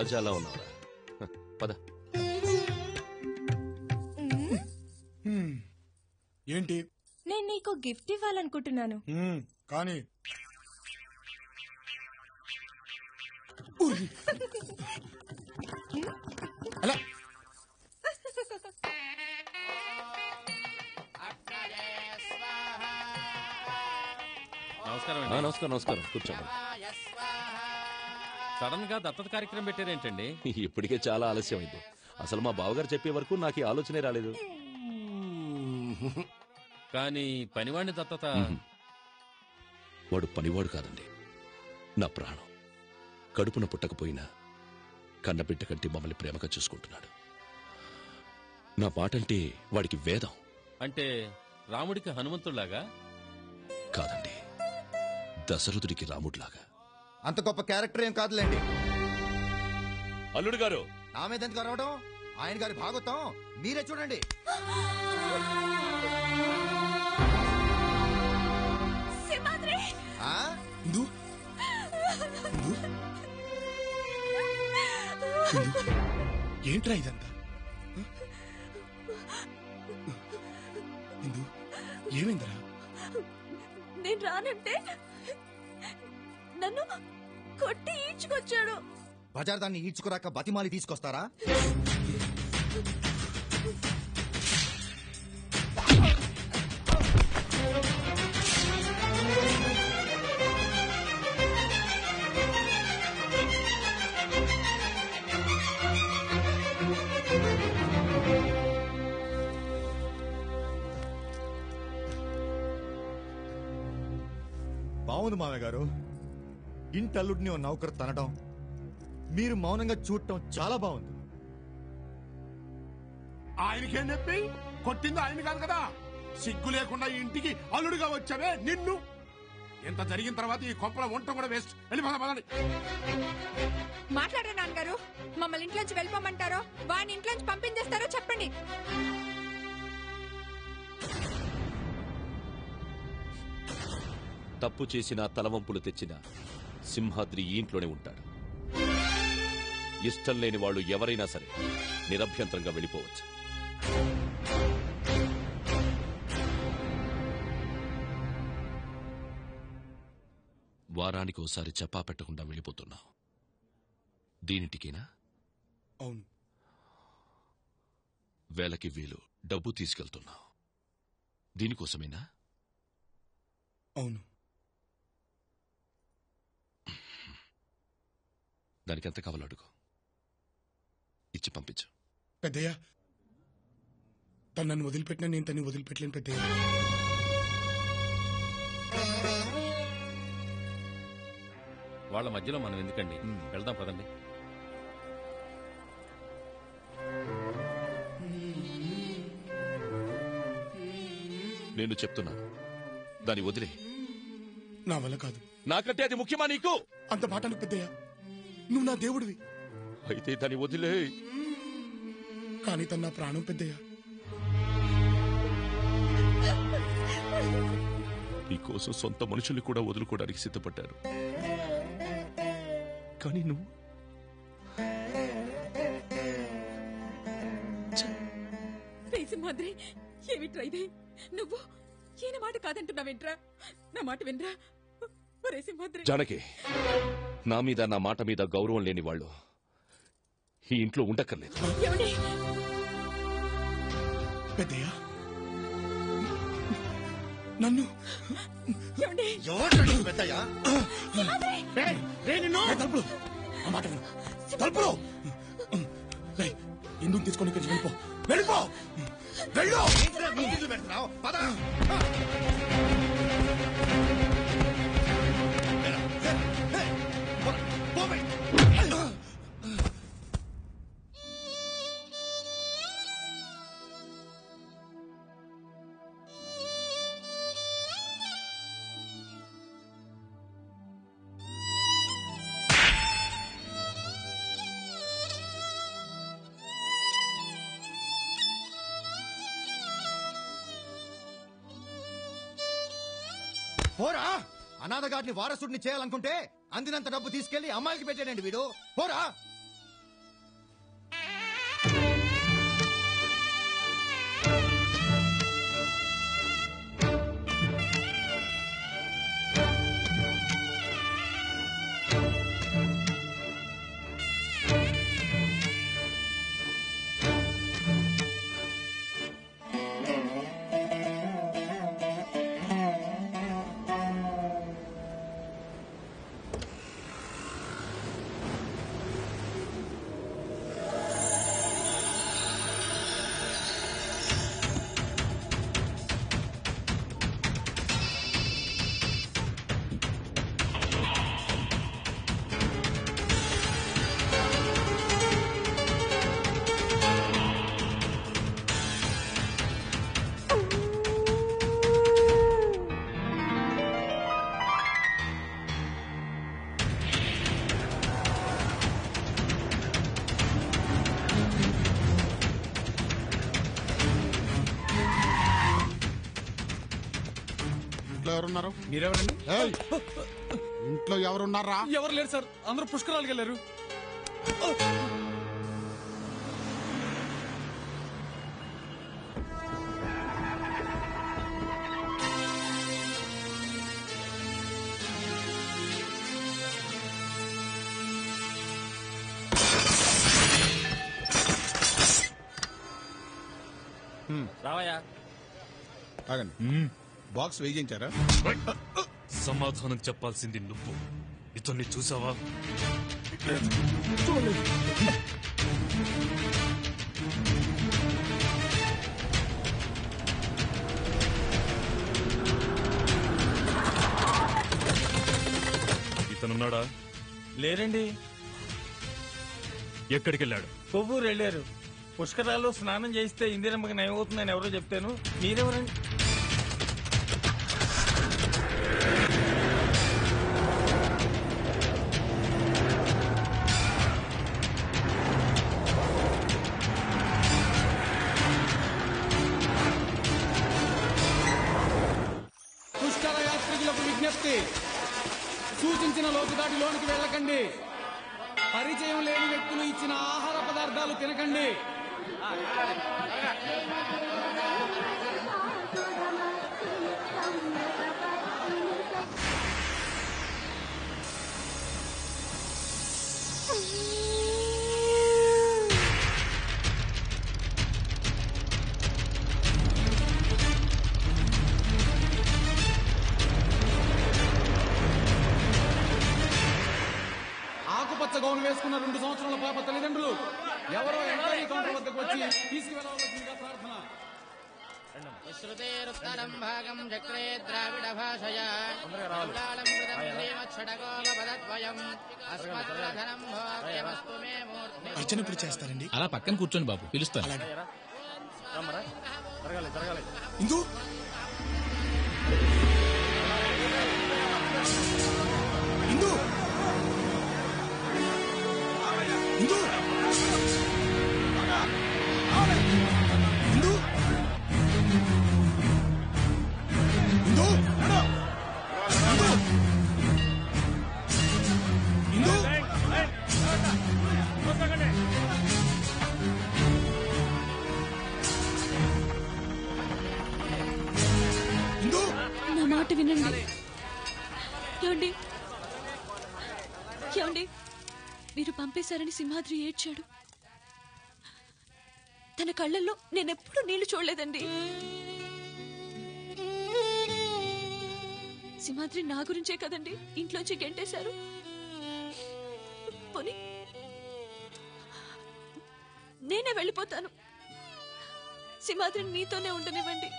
రాజాలా ఉన్నారా? పద. ఏంటి? నేను నీకు గిఫ్ట్ ఇవ్వాలనుకుంటున్నాను. కానీ అలా నమస్కారం. నమస్కారం. కూర్చోండి. సడన్ గా దత్తత కార్యక్రమం పెట్టారేంటండి? ఇప్పటికే చాలా ఆలస్యమైంది. అసలు మా బావగారు చెప్పే వరకు నాకు ఈ ఆలోచనే రాలేదు. కానీ పనివాడిని దత్తత? వాడు పనివాడు కాదండి, నా ప్రాణం. కడుపున పుట్టకపోయినా కన్నబిడ్డ కంటే మమ్మల్ని ప్రేమగా చూసుకుంటున్నాడు. నా మాటంటే వాడికి వేదం. అంటే రాముడికి హనుమంతుడిలాగా? కాదండి, దశరథుడికి రాముడిలాగా. అంత గొప్ప క్యారెక్టర్ ఏం కాదులేండి. అల్లుడు గారు, నా మీద ఎందుకు అరవడం? ఆయన గారి భాగవతం మీరే చూడండి. ఏంట్రా ఇదంతా? ఏమైందిరా? నేను రానంటే నన్ను కొట్టి ఈడ్చుకొచ్చాడు. బజార్ దాన్ని ఈడ్చుకురాక బతిమాలి తీసుకొస్తారా? బాగుంది మామయ్య గారు. ఇంటల్లుడిని ఓ నౌకరు తనడం, మీరు మౌనంగా చూడటం చాలా బాగుంది. ఆయనకేం చెప్పి కొట్టింది ఆయన కాదు కదా. సిగ్గు లేకుండా ఇంటికి అల్లుడిగా వచ్చావే నిన్ను. ఎంత జరిగిన తర్వాత ఈ కొంపల వంట కూడా వేస్ట్. వెళ్ళిపోదాం. మాట్లాడే నాన్నగారు, మమ్మల్ని ఇంట్లోంచి వెళ్ళిపోమంటారో వాడిని ఇంట్లోంచి పంపించేస్తారో చెప్పండి. తప్పు చేసిన తలవంపులు తెచ్చిన సింహాద్రి ఈ ఇంట్లోనే ఉంటాడు. ఇష్టం లేని వాళ్ళు ఎవరైనా సరే నిరభ్యంతరంగా వెళ్ళిపోవచ్చు. వారానికి ఓసారి చెప్పా పెట్టకుండా వెళ్ళిపోతున్నావు. దీనిటికేనా? అవును. వేలకి వేలు డబ్బు తీసుకెళ్తున్నావు. దీనికోసమేనా? అవును. దానికి ఎంత కావాలో అడుగు, ఇచ్చి పంపించు. పెద్దయ్య, తను నన్ను వదిలిపెట్టినా నేను తన్ని వదిలిపెట్టలేను పెద్దయ్య. వాళ్ళ మధ్యలో మనం ఎందుకండి, వెళ్దాం పదండి. నేను చెప్తున్నాను, దాన్ని వదిలే. నా వల్ల కాదు. నాకంటే అది ముఖ్యమా నీకు? అంత మాట అనకు పెద్దయ్య, నువ్వు నా దేవుడివి. అయితే దాన్ని వదిలే. కానీ తన నా ప్రాణం పెద్దయ్య. నీకోసం సొంత మనుషుల్ని కూడా వదులుకోవడానికి సిద్ధపడ్డారు. కానీ నువ్వు సింహాద్రి, ఏమిట్రా ఇది? నువ్వు ఈయన మాట కాదంటున్నావేంట్రా? నా మాట వినరా సింహాద్రి. జానకి, నా మీద నా మాట మీద గౌరవం లేని వాళ్ళు ఈ ఇంట్లో ఉండక్కర్లేదు. పెద్దయ్య, నన్ను తలుపులో ఎందుకు తీసుకొని వెళ్ళిపో. వెళ్ళిపో. వెళ్ళు. పోరా. అనాథగాడిని వారసుడిని చేయాలనుకుంటే అందినంత డబ్బు తీసుకెళ్లి అమ్మాయికి పెట్టాడండి వీడు. పోరా. ఇంట్లో ఎవరున్నారు? మీరెవరండి? ఏయ్, ఇంట్లో ఎవరున్నారా? ఎవరు లేరు సార్, అందరూ పుష్కరాలకు వెళ్ళారు. రావయ్యా. ఆగండి, బాక్స్ వేయించారా? సమాధానం చెప్పాల్సింది నువ్వు. ఇతన్ని చూసావా? ఇతనున్నాడా? లేరండి. ఎక్కడికి వెళ్ళాడు? కొవ్వూరు వెళ్ళారు. పుష్కరాల్లో స్నానం చేయిస్తే ఇందిరమ్మకి నయమవుతుందని ఎవరో చెప్తాను. మీరెవరండి? పుష్కర యాత్రికులకు విజ్ఞప్తి, సూచించిన లోతుదాటి లోనికి వెళ్ళకండి. పరిచయం లేని వ్యక్తులు ఇచ్చిన ఆహార పదార్థాలు తినకండి. ఆకుపచ్చ గౌన్ వేసుకున్న 2 సంవత్సరాల పాప తల్లిదండ్రులు ఎవరో ఎంట్రీ కౌంటర్ వద్దకు వచ్చి తీసుకువెళ్ళవలసిందిగా ప్రార్థన. విశ్రుతేరుత్తరం భాగం చక్రే ద్రావిడ భాషయా లౌలాలం కృతం శ్రీమచ్చటకోపదద్వయం అస్మద్రధనం భోగ్యమస్తు మే మూర్తి. అర్చన ఇప్పుడు చేస్తారండి. అలా పక్కన కూర్చోండి బాబు, పిలుస్తాను. ఇందు ఇందు ఇందు ఇందు ఇందు ఇందు ఇందు నా మాట వినండి. ఏమండి ఏమండి, మీరు పంపేశారని సింహాద్రి ఏడ్చాడు. తన కళ్ళల్లో నేనెప్పుడు నీళ్లు చూడలేదండి. సింహాద్రి నా గురించే కదండి ఇంట్లోంచి గెంటేశారు. పోనీ నేనే వెళ్ళిపోతాను. సింహాద్రిని మీతోనే ఉండనివ్వండి.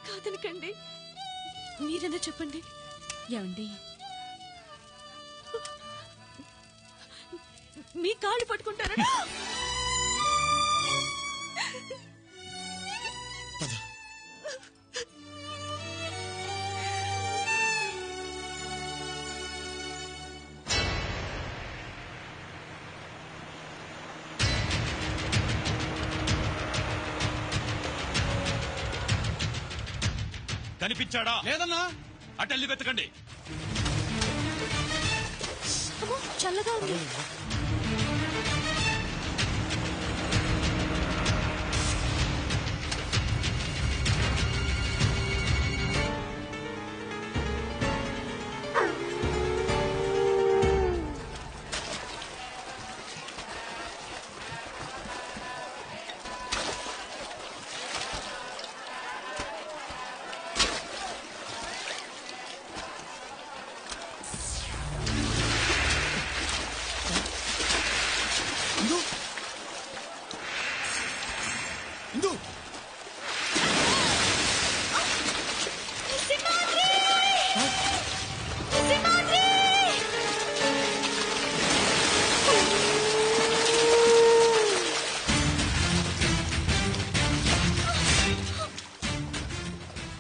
కాదనకండి. మీరేనా చెప్పండి. ఏమండి, మీ కాళ్ళు పట్టుకుంటారా? కనిపించాడా? లేదన్నా. అటెళ్ళి వెతకండి. అమ్మో, చల్లగా ఉంది.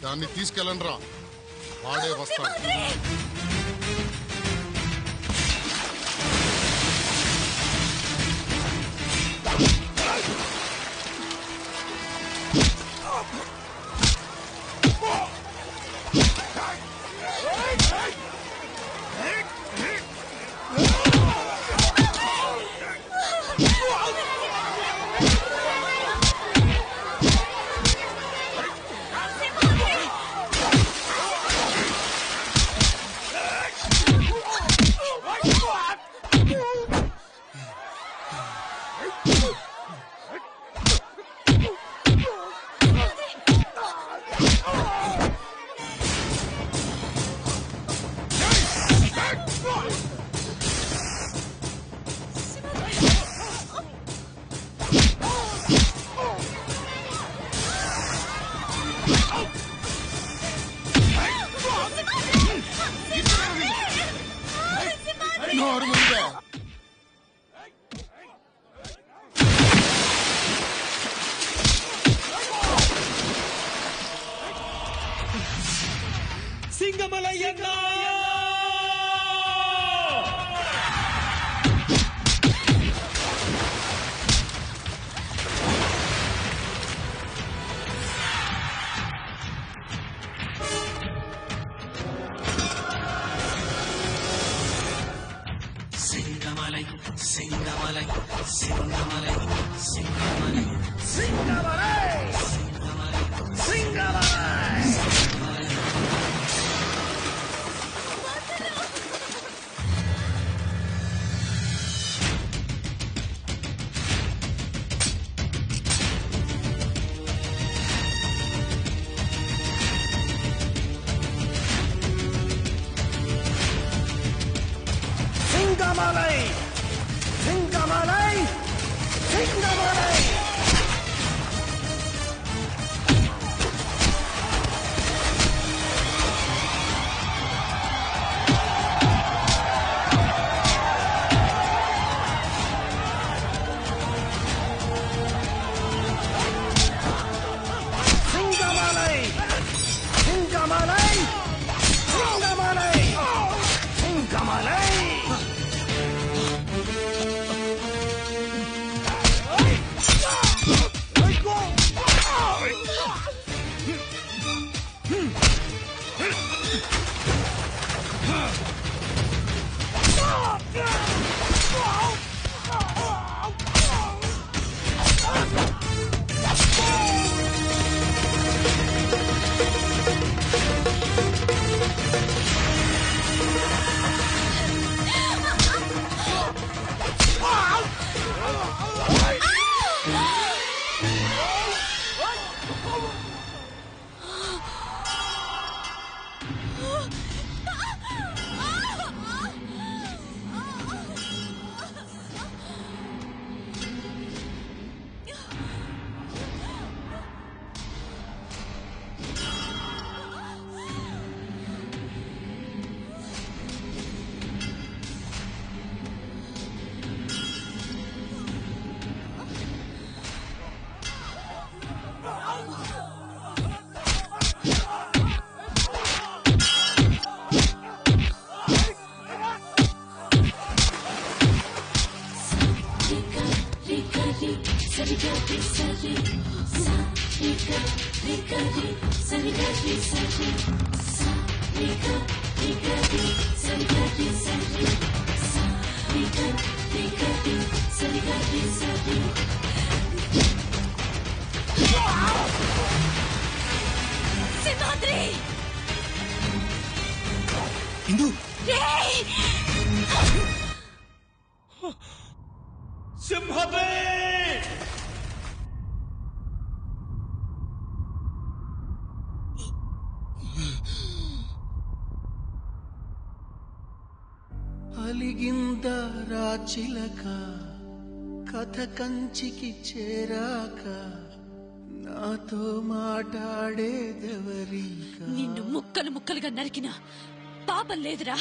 దాన్ని తీసుకెళ్ళండి రా, వాడే వస్తాడు. నోరు ముందే సింగమలయ్యన్న Singamalai Singamalai Singamalai Singamalai Singamalai Singamalai Singamalai Singamalai! Singamalai! Singamalai! Singamalai! Singamalai! Singamalai! Singamalai! Simhadri ఇందు సింహద్రి అలిగింద రాచిలక కథ కంచికి చేరాక నాతో మాట్లాడేదెవరింకా నిన్ను ముక్కలు ముక్కలుగా నరికిన పాపం లేదురా.